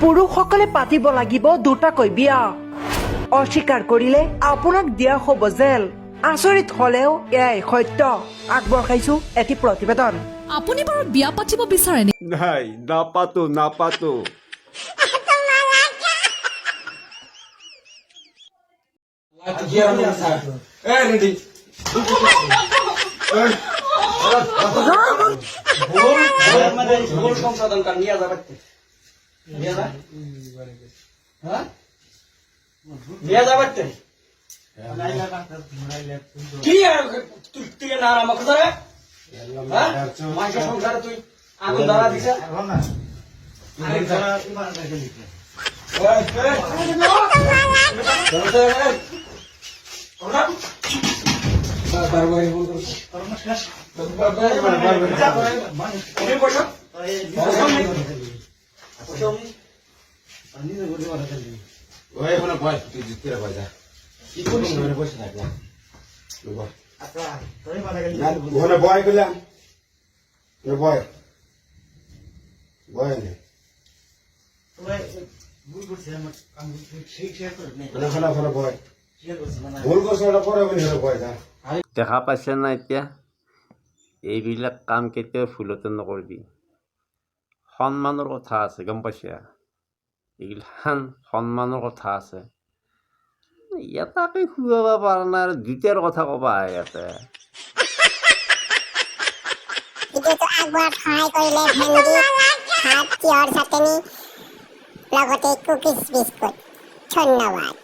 পুৰুষসকলে পাতিব লাগিব দুটাকৈ বিয়া অস্বীকাৰ কৰিলে আপোনাক দিয়া হ'ব জেল আচৰিত হলেও এয়াই সত্য আগবঢ়াইছো এটি প্ৰতিবেদন আপুনি বাৰু বিয়া পাতিব বিচাৰে নে নাই নাপাতো কি তুই না আমাকে ধরে মাইকের সংসারে তুই আগুন ধরা দিছে বয় করলাম বয় বয় ভুল করছে ওটা পরে বয় যা দেখা পাইছে না এতিয়া এইবিলাক কাম কেতিয়াও ভুলতে নকৰিবি সন্মানৰ কথা আছে গম পাইছা এইগিলাখান সন্মানৰ কথা আছে এটাকে খুৱাব পৰা নাই আৰু দুটাৰ কথা ক'বা ইয়াতে ভিডিঅ'টো আগবঢ়াত সহায় কৰিলে ভেন্দি ভাত তিয়ঁহৰ চাটনি লগতে কুকিজ বিস্কুট ধন্যবাদ।